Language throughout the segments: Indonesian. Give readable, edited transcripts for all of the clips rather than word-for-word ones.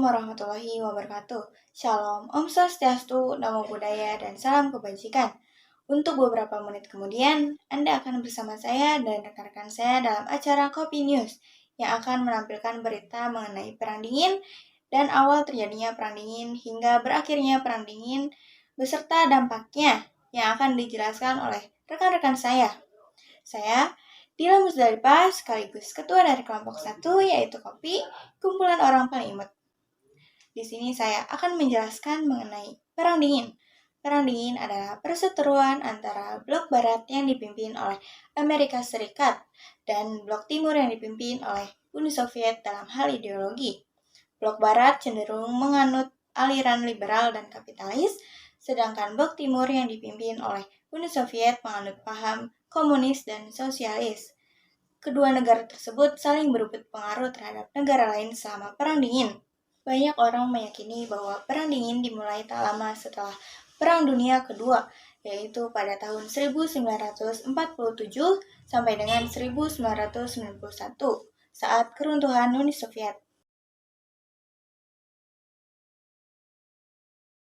warahmatullahi wabarakatuh. Shalom, Om Swastiastu, Namo Buddhaya, dan salam kebajikan. Untuk beberapa menit kemudian, Anda akan bersama saya dan rekan-rekan saya dalam acara Kopi News yang akan menampilkan berita mengenai Perang Dingin dan awal terjadinya Perang Dingin hingga berakhirnya Perang Dingin beserta dampaknya yang akan dijelaskan oleh rekan-rekan saya. Saya Dila Musdalifah sekaligus ketua dari kelompok 1 yaitu Kopi, kumpulan orang paling imut. Di sini saya akan menjelaskan mengenai Perang Dingin. Perang Dingin adalah perseteruan antara blok barat yang dipimpin oleh Amerika Serikat dan blok timur yang dipimpin oleh Uni Soviet dalam hal ideologi. Blok barat cenderung menganut aliran liberal dan kapitalis, sedangkan blok timur yang dipimpin oleh Uni Soviet menganut paham komunis dan sosialis. Kedua negara tersebut saling berebut pengaruh terhadap negara lain selama Perang Dingin. Banyak orang meyakini bahwa Perang Dingin dimulai tak lama setelah Perang Dunia Kedua, yaitu pada tahun 1947 sampai dengan 1991 saat keruntuhan Uni Soviet.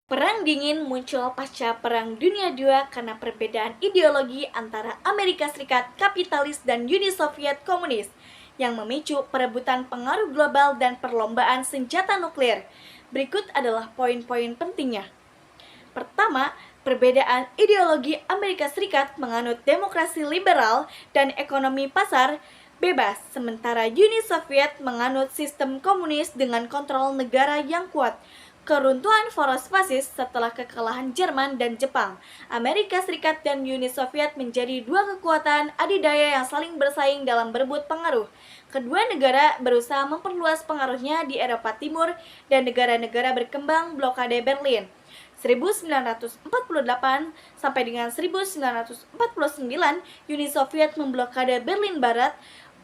Perang Dingin muncul pasca Perang Dunia II karena perbedaan ideologi antara Amerika Serikat kapitalis dan Uni Soviet komunis yang memicu perebutan pengaruh global dan perlombaan senjata nuklir. Berikut adalah poin-poin pentingnya. Pertama, perbedaan ideologi Amerika Serikat menganut demokrasi liberal dan ekonomi pasar bebas, sementara Uni Soviet menganut sistem komunis dengan kontrol negara yang kuat. Keruntuhan poros fasis setelah kekalahan Jerman dan Jepang, Amerika Serikat dan Uni Soviet menjadi dua kekuatan adidaya yang saling bersaing dalam berebut pengaruh. Kedua negara berusaha memperluas pengaruhnya di Eropa Timur dan negara-negara berkembang blokade Berlin. 1948 sampai dengan 1949, Uni Soviet memblokade Berlin Barat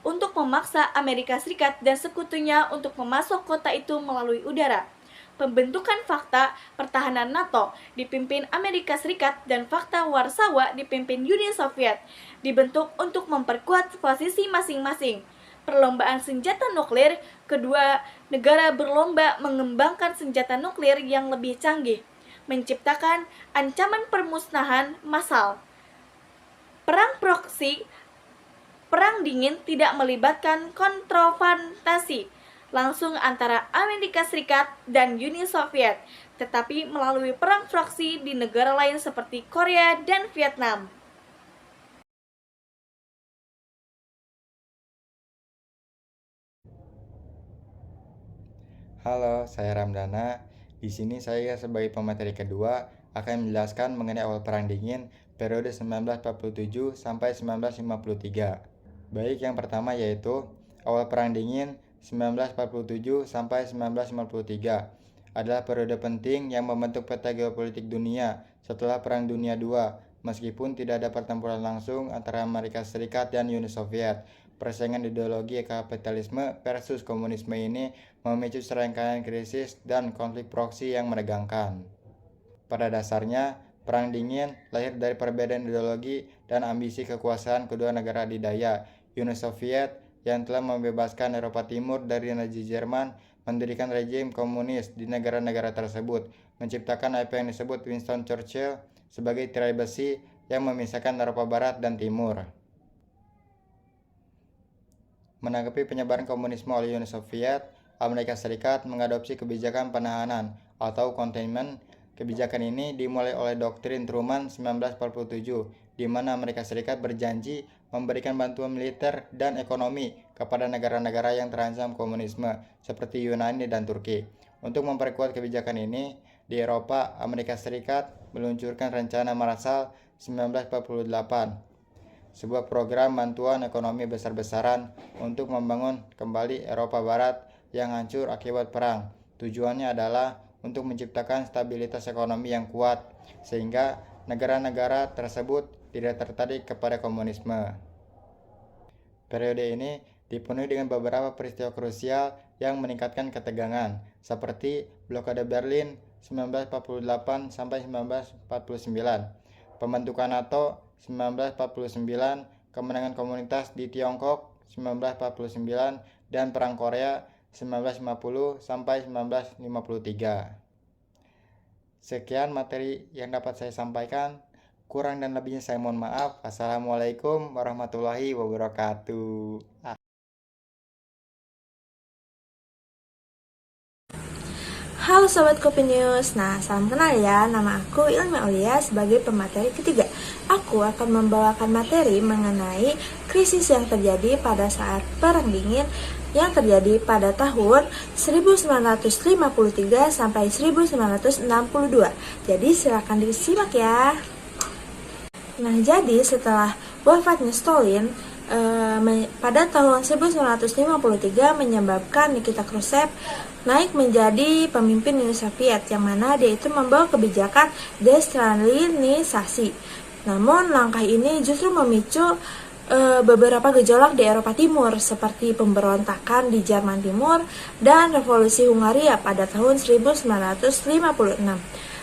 untuk memaksa Amerika Serikat dan sekutunya untuk memasok kota itu melalui udara. Pembentukan Fakta Pertahanan NATO dipimpin Amerika Serikat dan Fakta Warsawa dipimpin Uni Soviet dibentuk untuk memperkuat posisi masing-masing. Perlombaan senjata nuklir, kedua negara berlomba mengembangkan senjata nuklir yang lebih canggih, menciptakan ancaman permusnahan massal. Perang proksi, Perang Dingin tidak melibatkan konfrontasi langsung antara Amerika Serikat dan Uni Soviet, tetapi melalui perang proksi di negara lain seperti Korea dan Vietnam. Halo, saya Ramdana. Di sini saya sebagai pemateri kedua akan menjelaskan mengenai awal Perang Dingin periode 1947 sampai 1953. Baik, yang pertama yaitu awal Perang Dingin 1947 sampai 1953 adalah periode penting yang membentuk peta geopolitik dunia setelah Perang Dunia II, meskipun tidak ada pertempuran langsung antara Amerika Serikat dan Uni Soviet. Persaingan ideologi kapitalisme versus komunisme ini memicu serangkaian krisis dan konflik proksi yang menegangkan. Pada dasarnya, Perang Dingin lahir dari perbedaan ideologi dan ambisi kekuasaan kedua negara adidaya. Uni Soviet yang telah membebaskan Eropa Timur dari Nazi Jerman mendirikan rejim komunis di negara-negara tersebut, menciptakan apa yang disebut Winston Churchill sebagai tirai besi yang memisahkan Eropa Barat dan Timur. Menanggapi penyebaran komunisme oleh Uni Soviet, Amerika Serikat mengadopsi kebijakan penahanan atau containment. Kebijakan ini dimulai oleh doktrin Truman 1947, di mana Amerika Serikat berjanji memberikan bantuan militer dan ekonomi kepada negara-negara yang terancam komunisme, seperti Yunani dan Turki. Untuk memperkuat kebijakan ini, di Eropa, Amerika Serikat meluncurkan rencana Marshall 1948, sebuah program bantuan ekonomi besar-besaran untuk membangun kembali Eropa Barat yang hancur akibat perang. Tujuannya adalah untuk menciptakan stabilitas ekonomi yang kuat, sehingga negara-negara tersebut tidak tertarik kepada komunisme. Periode ini dipenuhi dengan beberapa peristiwa krusial yang meningkatkan ketegangan, seperti blokade Berlin 1948 sampai 1949, pembentukan NATO 1949, kemenangan komunitas di Tiongkok 1949, dan Perang Korea 1950 sampai 1953. Sekian materi yang dapat saya sampaikan. Kurang dan lebihnya saya mohon maaf. Assalamualaikum warahmatullahi wabarakatuh. Halo Sobat Kopi News, salam kenal ya, nama aku Ilmi Aulia sebagai pemateri ketiga. Aku akan membawakan materi mengenai krisis yang terjadi pada saat Perang Dingin yang terjadi pada tahun 1953 sampai 1962. Jadi silakan disimak ya. Jadi setelah wafatnya Stalin, pada tahun 1953 menyebabkan Nikita Khrushchev naik menjadi pemimpin Uni Soviet, yang mana dia itu membawa kebijakan destralinisasi. Namun langkah ini justru memicu beberapa gejolak di Eropa Timur, seperti pemberontakan di Jerman Timur dan revolusi Hungaria pada tahun 1956.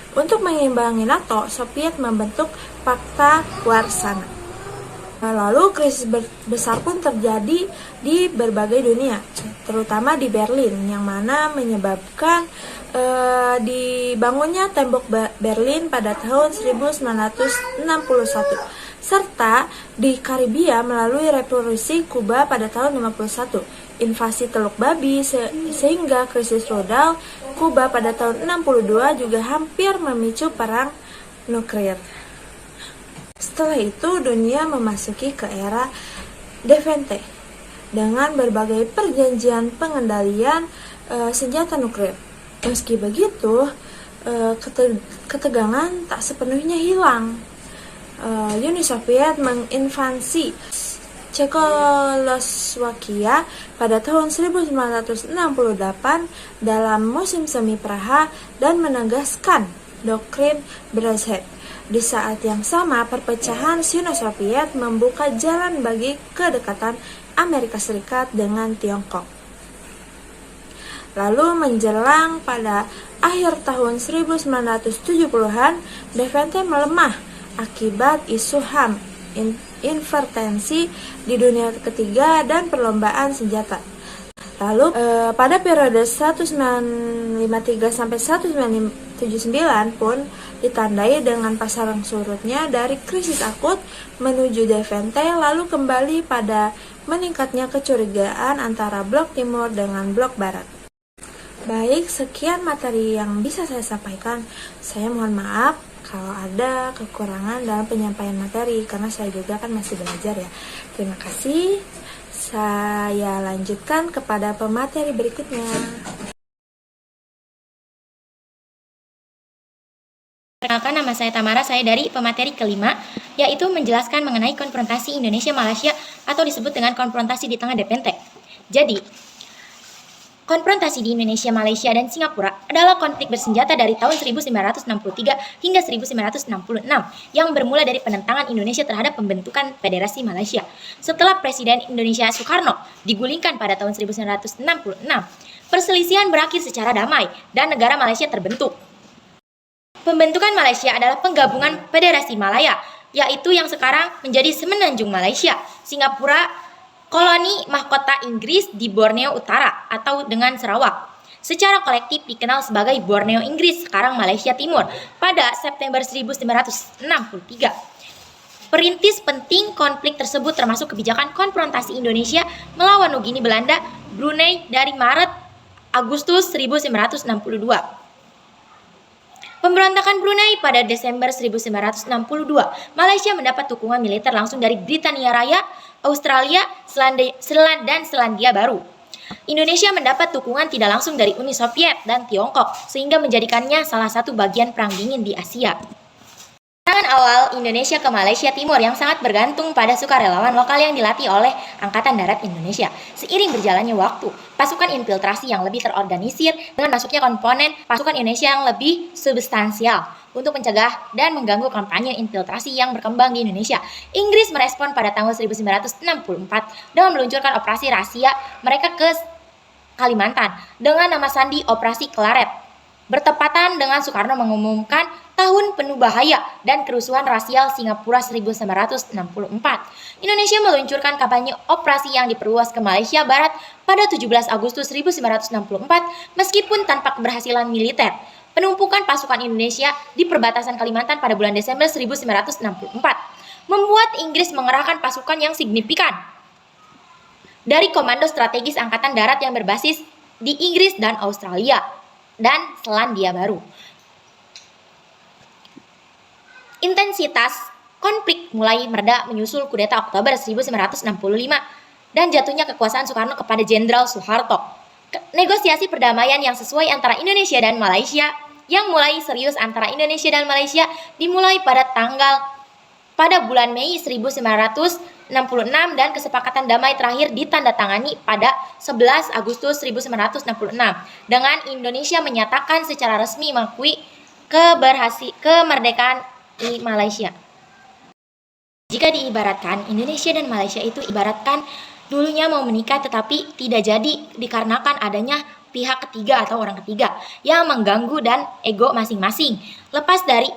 Untuk mengimbangi NATO, Soviet membentuk Pakta Warszawa. Lalu krisis besar pun terjadi di berbagai dunia, terutama di Berlin, yang mana menyebabkan dibangunnya tembok Berlin pada tahun 1961, serta di Karibia melalui revolusi Kuba pada tahun 51, invasi Teluk Babi, sehingga krisis rudal Kuba pada tahun 62 juga hampir memicu perang nuklir. Setelah itu dunia memasuki ke era Defente dengan berbagai perjanjian pengendalian senjata nuklir. Meski begitu, ketegangan tak sepenuhnya hilang. Uni Soviet menginvasi Cekoslowakia pada tahun 1968 dalam musim semi Praha dan menegaskan doktrin Brezhnev. Di saat yang sama, perpecahan Sino-Soviet membuka jalan bagi kedekatan Amerika Serikat dengan Tiongkok. Lalu menjelang pada akhir tahun 1970-an, Defente melemah akibat isu HAM, intervensi di dunia ketiga dan perlombaan senjata. Lalu pada periode 1953 sampai 1979 pun ditandai dengan pasaran surutnya dari krisis akut menuju Defente, lalu kembali pada meningkatnya kecurigaan antara blok timur dengan blok barat. Baik, sekian materi yang bisa saya sampaikan. Saya mohon maaf kalau ada kekurangan dalam penyampaian materi, karena saya juga kan masih belajar ya. Terima kasih. Saya lanjutkan kepada pemateri berikutnya. Perkenalkan, nama saya Tamara, saya dari pemateri kelima, yaitu menjelaskan mengenai konfrontasi Indonesia-Malaysia atau disebut dengan konfrontasi di tengah Defente. Jadi, konfrontasi di Indonesia, Malaysia, dan Singapura adalah konflik bersenjata dari tahun 1963 hingga 1966 yang bermula dari penentangan Indonesia terhadap pembentukan Federasi Malaysia. Setelah Presiden Indonesia Soekarno digulingkan pada tahun 1966, perselisihan berakhir secara damai dan negara Malaysia terbentuk. Pembentukan Malaysia adalah penggabungan Federasi Malaya, yaitu yang sekarang menjadi Semenanjung Malaysia, Singapura, koloni mahkota Inggris di Borneo Utara atau dengan Sarawak. Secara kolektif dikenal sebagai Borneo Inggris, sekarang Malaysia Timur, pada September 1963. Perintis penting konflik tersebut termasuk kebijakan konfrontasi Indonesia melawan Nugini Belanda, Brunei dari Maret-Agustus 1962. Pemberontakan Brunei pada Desember 1962, Malaysia mendapat dukungan militer langsung dari Britania Raya, Australia, dan Selandia Baru. Indonesia mendapat dukungan tidak langsung dari Uni Soviet dan Tiongkok, sehingga menjadikannya salah satu bagian Perang Dingin di Asia. Serangan awal Indonesia ke Malaysia Timur yang sangat bergantung pada sukarelawan lokal yang dilatih oleh Angkatan Darat Indonesia. Seiring berjalannya waktu, pasukan infiltrasi yang lebih terorganisir dengan masuknya komponen pasukan Indonesia yang lebih substansial untuk mencegah dan mengganggu kampanye infiltrasi yang berkembang di Indonesia. Inggris merespon pada tahun 1964 dengan meluncurkan operasi rahasia mereka ke Kalimantan dengan nama sandi Operasi Claret. bertepatan dengan Soekarno mengumumkan Tahun Penuh Bahaya dan Kerusuhan Rasial Singapura 1964. Indonesia meluncurkan kampanye operasi yang diperluas ke Malaysia Barat pada 17 Agustus 1964 meskipun tanpa keberhasilan militer. Penumpukan pasukan Indonesia di perbatasan Kalimantan pada bulan Desember 1964 membuat Inggris mengerahkan pasukan yang signifikan dari Komando Strategis Angkatan Darat yang berbasis di Inggris dan Australia dan Selandia Baru. Intensitas konflik mulai mereda menyusul kudeta Oktober 1965 dan jatuhnya kekuasaan Soekarno kepada Jenderal Soeharto. Negosiasi perdamaian yang sesuai antara Indonesia dan Malaysia dimulai pada bulan Mei 1966 dan kesepakatan damai terakhir ditandatangani pada 11 Agustus 1966 dengan Indonesia menyatakan secara resmi mengakui kemerdekaan Malaysia. Jika diibaratkan, Indonesia dan Malaysia itu ibaratkan dulunya mau menikah tetapi tidak jadi dikarenakan adanya pihak ketiga atau orang ketiga yang mengganggu dan ego masing-masing. Lepas dari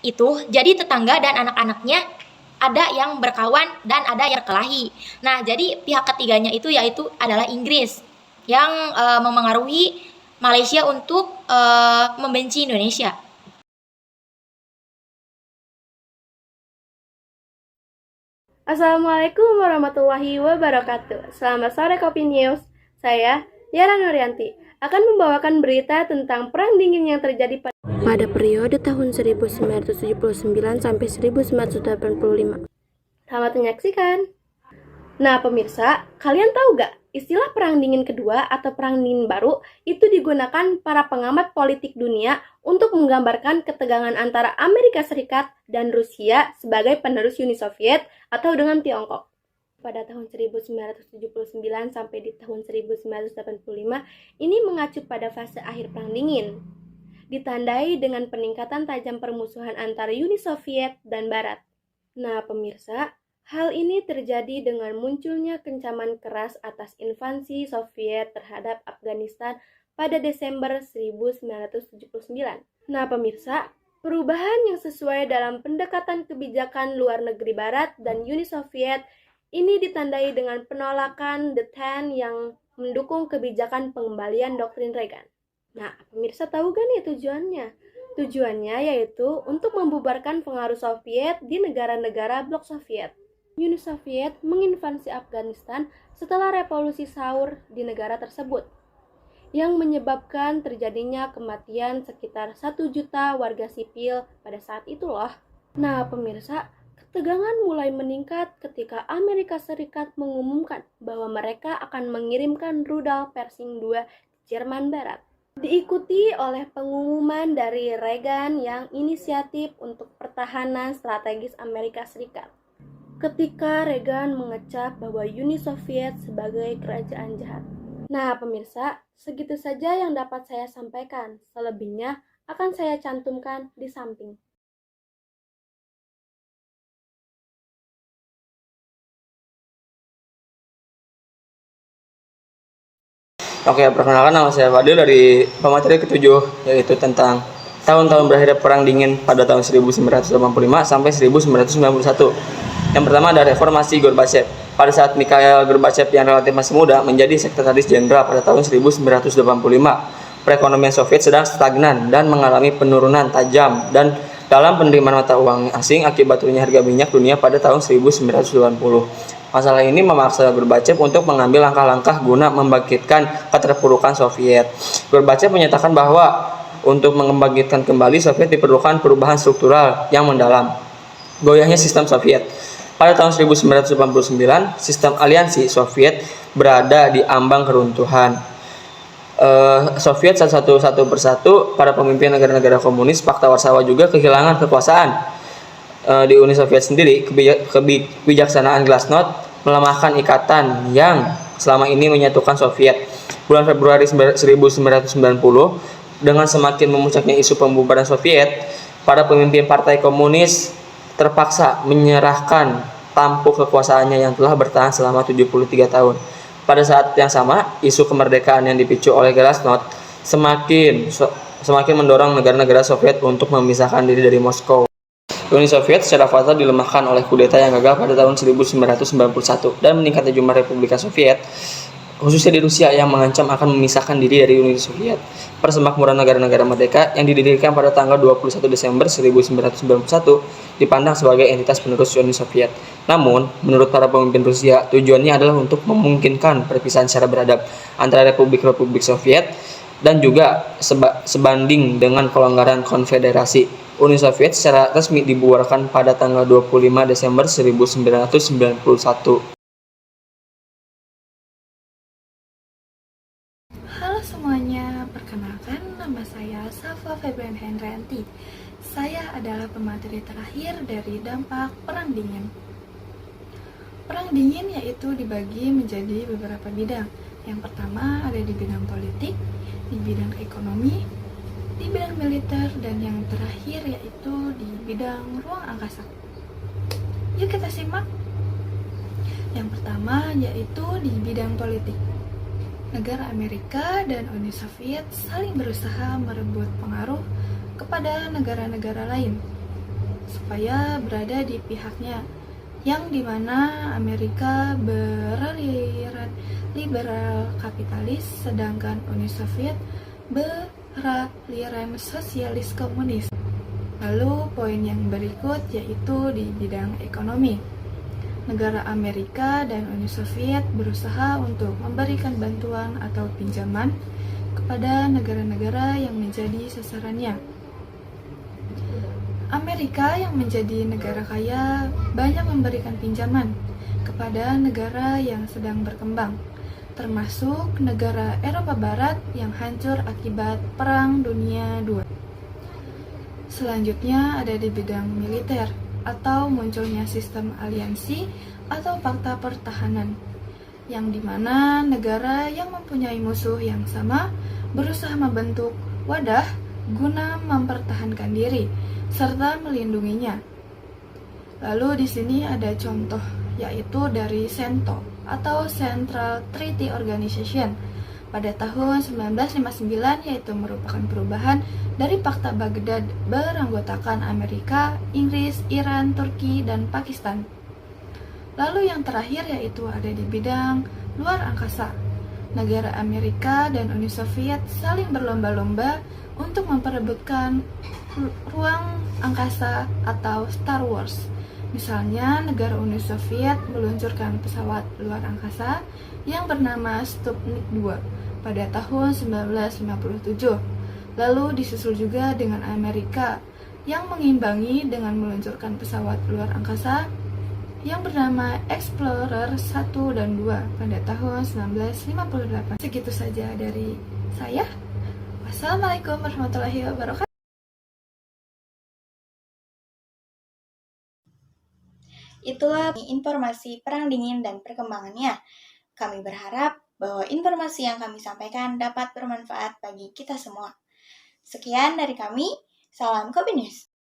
itu, jadi tetangga dan anak-anaknya ada yang berkawan dan ada yang berkelahi. Nah, jadi pihak ketiganya itu yaitu adalah Inggris yang memengaruhi Malaysia untuk membenci Indonesia. Assalamualaikum warahmatullahi wabarakatuh. Selamat sore Kopi News. Saya Yara Nuryanti akan membawakan berita tentang perang dingin yang terjadi pada periode tahun 1979 sampai 1985. Selamat menyaksikan. Nah pemirsa, kalian tahu gak istilah perang dingin kedua atau perang dingin baru itu digunakan para pengamat politik dunia untuk menggambarkan ketegangan antara Amerika Serikat dan Rusia sebagai penerus Uni Soviet atau dengan Tiongkok. Pada tahun 1979 sampai di tahun 1985, ini mengacu pada fase akhir perang dingin. Ditandai dengan peningkatan tajam permusuhan antara Uni Soviet dan Barat. Nah pemirsa, hal ini terjadi dengan munculnya kencaman keras atas invasi Soviet terhadap Afghanistan pada Desember 1979. Nah pemirsa, perubahan yang sesuai dalam pendekatan kebijakan luar negeri Barat dan Uni Soviet ini ditandai dengan penolakan The Ten yang mendukung kebijakan pengembalian doktrin Reagan. Nah, pemirsa tahu gak nih tujuannya? Tujuannya yaitu untuk membubarkan pengaruh Soviet di negara-negara blok Soviet. Uni Soviet menginvasi Afghanistan setelah revolusi Saur di negara tersebut, yang menyebabkan terjadinya kematian sekitar 1 juta warga sipil pada saat itu loh. Nah, pemirsa, ketegangan mulai meningkat ketika Amerika Serikat mengumumkan bahwa mereka akan mengirimkan rudal Pershing II ke Jerman Barat. Diikuti oleh pengumuman dari Reagan yang inisiatif untuk pertahanan strategis Amerika Serikat. Ketika Reagan mengecap bahwa Uni Soviet sebagai kerajaan jahat. Nah pemirsa, segitu saja yang dapat saya sampaikan. Selebihnya akan saya cantumkan di samping. Oke, perkenalkan nama saya Fadil dari pemateri ke-7, yaitu tentang tahun-tahun berakhir Perang Dingin pada tahun 1985 sampai 1991. Yang pertama ada reformasi Gorbachev. Pada saat Mikhail Gorbachev yang relatif masih muda menjadi sekretaris jenderal pada tahun 1985, perekonomian Soviet sedang stagnan dan mengalami penurunan tajam dan dalam penerimaan mata uang asing akibat turunnya harga minyak dunia pada tahun 1980. Masalah ini memaksa Gorbachev untuk mengambil langkah-langkah guna membangkitkan keterpurukan Soviet. Gorbachev menyatakan bahwa untuk membangkitkan kembali Soviet diperlukan perubahan struktural yang mendalam. Goyahnya sistem Soviet. Pada tahun 1989, sistem aliansi Soviet berada di ambang keruntuhan. Soviet satu persatu, para pemimpin negara-negara komunis Pakta Warsawa juga kehilangan kekuasaan. Di Uni Soviet sendiri, kebijaksanaan Glasnost melemahkan ikatan yang selama ini menyatukan Soviet. Bulan Februari 1990, dengan semakin memuncaknya isu pembubaran Soviet, para pemimpin partai komunis terpaksa menyerahkan tampuk kekuasaannya yang telah bertahan selama 73 tahun. Pada saat yang sama, isu kemerdekaan yang dipicu oleh Glasnost semakin mendorong negara-negara Soviet untuk memisahkan diri dari Moskow. Uni Soviet secara fatal dilemahkan oleh kudeta yang gagal pada tahun 1991 dan meningkatnya jumlah Republika Soviet, khususnya di Rusia yang mengancam akan memisahkan diri dari Uni Soviet. Persemakmuran negara-negara merdeka yang didirikan pada tanggal 21 Desember 1991 dipandang sebagai entitas penerus Uni Soviet. Namun, menurut para pemimpin Rusia, tujuannya adalah untuk memungkinkan perpisahan secara beradab antara Republik-Republik Soviet dan juga sebanding dengan kelonggaran konfederasi. Uni Soviet secara resmi dibubarkan pada tanggal 25 Desember 1991. Halo semuanya, perkenalkan nama saya Safa Febrian Hendrianti. Saya adalah pemateri terakhir dari dampak Perang Dingin. Perang Dingin yaitu dibagi menjadi beberapa bidang. Yang pertama ada di bidang politik, di bidang ekonomi, di bidang militer, dan yang terakhir yaitu di bidang ruang angkasa. Yuk kita simak. Yang pertama yaitu di bidang politik. Negara Amerika dan Uni Soviet saling berusaha merebut pengaruh kepada negara-negara lain supaya berada di pihaknya, yang dimana Amerika beraliran liberal kapitalis sedangkan Uni Soviet beraliran sosialis komunis. Lalu poin yang berikut yaitu di bidang ekonomi. Negara Amerika dan Uni Soviet berusaha untuk memberikan bantuan atau pinjaman kepada negara-negara yang menjadi sasarannya. Amerika yang menjadi negara kaya banyak memberikan pinjaman kepada negara yang sedang berkembang, termasuk negara Eropa Barat yang hancur akibat Perang Dunia II. Selanjutnya ada di bidang militer, atau munculnya sistem aliansi atau fakta pertahanan, yang dimana negara yang mempunyai musuh yang sama berusaha membentuk wadah guna mempertahankan diri serta melindunginya. Lalu di sini ada contoh, yaitu dari CENTO atau Central Treaty Organization pada tahun 1959, yaitu merupakan perubahan dari Fakta Baghdad beranggotakan Amerika, Inggris, Iran, Turki, dan Pakistan. Lalu yang terakhir yaitu ada di bidang luar angkasa. Negara Amerika dan Uni Soviet saling berlomba-lomba untuk memperebutkan ruang angkasa atau Star Wars. Misalnya, negara Uni Soviet meluncurkan pesawat luar angkasa yang bernama Sputnik 2 pada tahun 1957. Lalu disusul juga dengan Amerika yang mengimbangi dengan meluncurkan pesawat luar angkasa yang bernama Explorer 1 dan 2 pada tahun 1958. Segitu saja dari saya. Wassalamualaikum warahmatullahi wabarakatuh. Itulah informasi Perang Dingin dan perkembangannya. Kami berharap bahwa informasi yang kami sampaikan dapat bermanfaat bagi kita semua. Sekian dari kami, salam Kopi News.